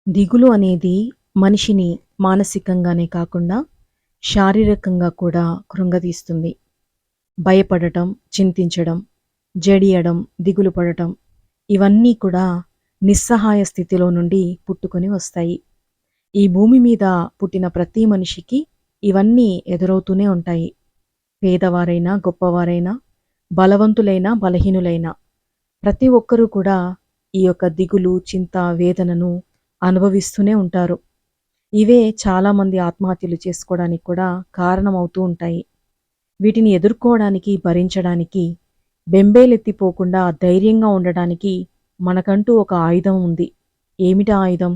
దిగులు అనేది మనిషిని మానసికంగానే కాకుండా శారీరకంగా కూడా కృంగదీస్తుంది. భయపడటం, చింతించడం, జడియడం, దిగులు పడటం ఇవన్నీ కూడా నిస్సహాయ స్థితిలో నుండి పుట్టుకొని వస్తాయి. ఈ భూమి మీద పుట్టిన ప్రతి మనిషికి ఇవన్నీ ఎదురవుతూనే ఉంటాయి. పేదవారైనా, గొప్పవారైనా, బలవంతులైనా, బలహీనులైనా ప్రతి ఒక్కరూ కూడా ఈ యొక్క దిగులు, చింత, వేదనను అనుభవిస్తూనే ఉంటారు. ఇవే చాలామంది ఆత్మహత్యలు చేసుకోవడానికి కూడా కారణమవుతూ ఉంటాయి. వీటిని ఎదుర్కోవడానికి, భరించడానికి, బెంబేలెత్తిపోకుండా ధైర్యంగా ఉండడానికి మనకంటూ ఒక ఆయుధం ఉంది. ఏమిటా ఆయుధం?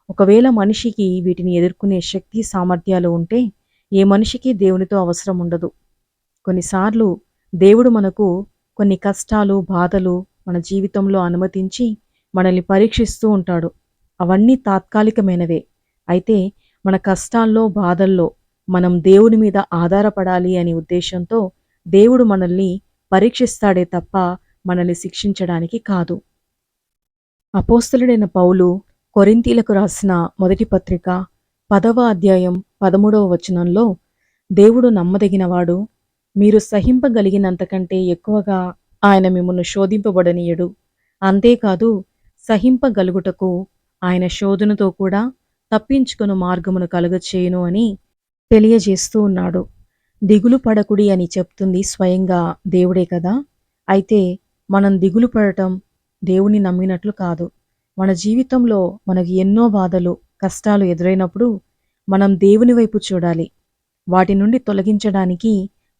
ఒకవేళ మనిషికి వీటిని ఎదుర్కొనే శక్తి, సామర్థ్యాలు ఉంటే ఏ మనిషికి దేవునితో అవసరం ఉండదు. కొన్నిసార్లు దేవుడు మనకు కొన్ని కష్టాలు, బాధలు మన జీవితంలో అనుమతించి మనల్ని పరీక్షిస్తూ ఉంటాడు. అవన్నీ తాత్కాలికమైనవే. అయితే మన కష్టాల్లో, బాధల్లో మనం దేవుని మీద ఆధారపడాలి అనే ఉద్దేశంతో దేవుడు మనల్ని పరీక్షిస్తాడే తప్ప మనల్ని శిక్షించడానికి కాదు. అపోస్తలుడైన పౌలు కొరింథీలకు రాసిన మొదటి పత్రిక 10వ అధ్యాయం 13వ వచనంలో దేవుడు నమ్మదగినవాడు, మీరు సహింపగలిగినంతకంటే ఎక్కువగా ఆయన మిమ్మును శోధింపబడనీయడు. అంతేకాదు సహింపగలుగుటకు ఆయన శోధనతో కూడా తప్పించుకొను మార్గమును కలుగచేయును అని తెలియజేస్తూ ఉన్నాడు. దిగులు పడకుడి అని చెప్తుంది స్వయంగా దేవుడే కదా. అయితే మనం దిగులు పడటం దేవుని నమ్మినట్లు కాదు. మన జీవితంలో మనకి ఎన్నో బాధలు, కష్టాలు ఎదురైనప్పుడు మనం దేవుని వైపు చూడాలి. వాటి నుండి తొలగించడానికి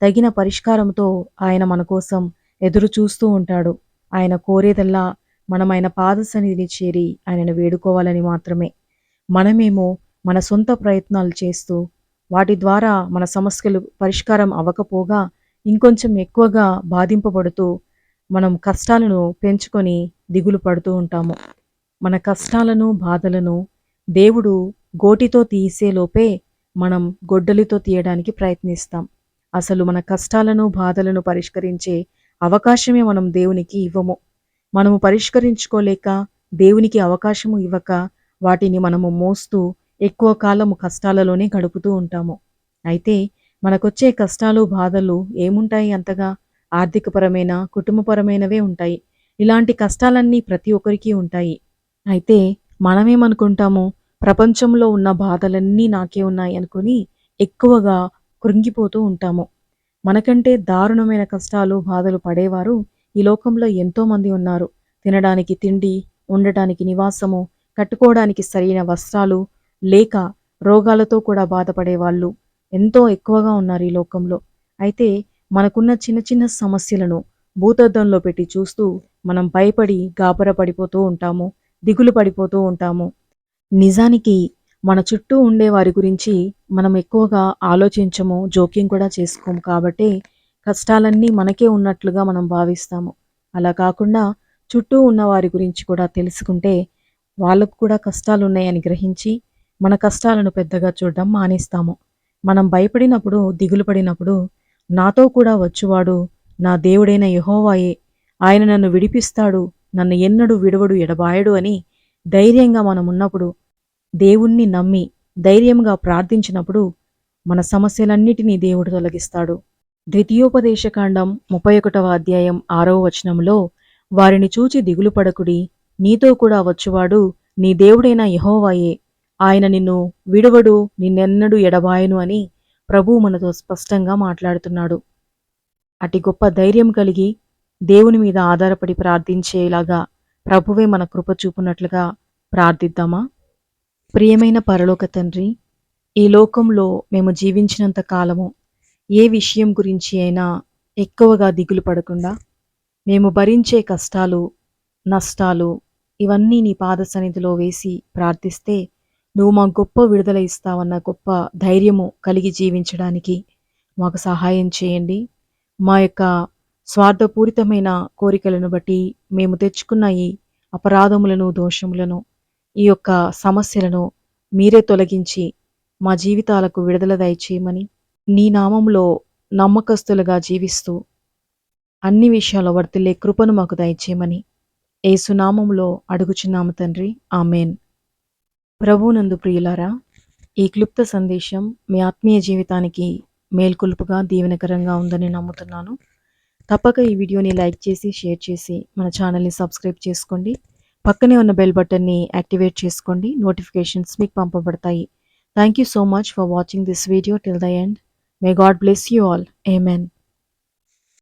తగిన పరిష్కారంతో ఆయన మన కోసం ఎదురు చూస్తూ ఉంటాడు. ఆయన కోరేదల్లా మనం ఆయన పాద సన్నిధిని చేరి ఆయనను వేడుకోవాలని మాత్రమే. మనమేమో మన సొంత ప్రయత్నాలు చేస్తూ వాటి ద్వారా మన సమస్యలు పరిష్కారం అవ్వకపోగా ఇంకొంచెం ఎక్కువగా బాధింపబడుతూ మనం కష్టాలను పెంచుకొని దిగులు పడుతూ ఉంటాము. మన కష్టాలను, బాధలను దేవుడు గోటితో తీసేలోపే మనం గొడ్డలితో తీయడానికి ప్రయత్నిస్తాం. అసలు మన కష్టాలను, బాధలను పరిష్కరించే అవకాశమే మనం దేవునికి ఇవ్వము. మనము పరిష్కరించుకోలేక, దేవునికి అవకాశము ఇవ్వక వాటిని మనము మోస్తూ ఎక్కువ కాలము కష్టాలలోనే గడుపుతూ ఉంటాము. అయితే మనకొచ్చే కష్టాలు, బాధలు ఏముంటాయి అంతగా? ఆర్థికపరమైన, కుటుంబపరమైనవే ఉంటాయి. ఇలాంటి కష్టాలన్నీ ప్రతి ఒక్కరికి ఉంటాయి. అయితే మనమేమనుకుంటాము, ప్రపంచంలో ఉన్న బాధలన్నీ నాకే ఉన్నాయి అనుకుని ఎక్కువగా కృంగిపోతూ ఉంటాము. మనకంటే దారుణమైన కష్టాలు, బాధలు పడేవారు ఈ లోకంలో ఎంతోమంది ఉన్నారు. తినడానికి తిండి, ఉండటానికి నివాసము, కట్టుకోవడానికి సరైన వస్త్రాలు లేక రోగాలతో కూడా బాధపడేవాళ్ళు ఎంతో ఎక్కువగా ఉన్నారు ఈ లోకంలో. అయితే మనకున్న చిన్న చిన్న సమస్యలను భూతద్దంలో పెట్టి చూస్తూ మనం భయపడి గాబర పడిపోతూ ఉంటాము, దిగులు పడిపోతూ ఉంటాము. నిజానికి మన చుట్టూ ఉండే వారి గురించి మనం ఎక్కువగా ఆలోచించము, జోక్యం కూడా చేసుకోము. కాబట్టే కష్టాలన్నీ మనకే ఉన్నట్లుగా మనం భావిస్తాము. అలా కాకుండా చుట్టూ ఉన్న వారి గురించి కూడా తెలుసుకుంటే వాళ్ళకు కూడా కష్టాలున్నాయని గ్రహించి మన కష్టాలను పెద్దగా చూడడం మానేస్తాము. మనం భయపడినప్పుడు, దిగులు పడినప్పుడు నాతో కూడా వచ్చువాడు నా దేవుడైన యెహోవాయే, ఆయన నన్ను విడిపిస్తాడు, నన్ను ఎన్నడూ విడువడు, ఎడబాయడు అని ధైర్యంగా మనం ఉన్నప్పుడు, దేవుణ్ణి నమ్మి ధైర్యంగా ప్రార్థించినప్పుడు మన సమస్యలన్నిటినీ దేవుడు తొలగిస్తాడు. ద్వితీయోపదేశకాండం 31వ అధ్యాయం 6వ వచనంలో వారిని చూచి దిగులు పడకుడి, నీతో కూడా వచ్చువాడు నీ దేవుడైన యెహోవాయే, ఆయన నిన్ను విడువడు, నిన్నెన్నడూ ఎడబాయను అని ప్రభువు మనతో స్పష్టంగా మాట్లాడుతున్నాడు. అతి గొప్ప ధైర్యం కలిగి దేవుని మీద ఆధారపడి ప్రార్థించేలాగా ప్రభువే మన కృప చూపునట్లుగా ప్రార్థిద్దామా? ప్రియమైన పరలోక తండ్రి, ఈ లోకంలో మేము జీవించినంత కాలము ఏ విషయం గురించి అయినా ఎక్కువగా దిగులు పడకుండా మేము భరించే కష్టాలు, నష్టాలు ఇవన్నీ నీ పాద సన్నిధిలో వేసి ప్రార్థిస్తే నువ్వు మాకు గొప్ప విడుదల ఇస్తావన్న గొప్ప ధైర్యము కలిగి జీవించడానికి మాకు సహాయం చేయండి. మా యొక్క స్వార్థపూరితమైన కోరికలను బట్టి మేము తెచ్చుకున్న ఈ అపరాధములను, దోషములను, ఈ యొక్క సమస్యలను మీరే తొలగించి మా జీవితాలకు విడుదల దయచేయమని, నీ నామంలో నమ్మకస్తులుగా జీవిస్తూ అన్ని విషయాల్లో వర్తిల్లే కృపను మాకు దయచేయమని యేసు నామములో అడుగుచున్నాము తండ్రి. ఆమేన్. ప్రభువునందు ప్రియులారా, ఈ క్లుప్త సందేశం మీ ఆత్మీయ జీవితానికి మేల్కొలుపుగా దీవెనకరంగా ఉందని నమ్ముతున్నాను. తప్పక ఈ వీడియోని లైక్ చేసి, షేర్ చేసి మన ఛానల్‌ని సబ్స్క్రైబ్ చేసుకోండి. పక్కనే ఉన్న బెల్ బటన్‌ని యాక్టివేట్ చేసుకోండి. నోటిఫికేషన్స్ మీకు పంపబడతాయి. Thank you so much for watching this video till the end. May God bless you all. Amen.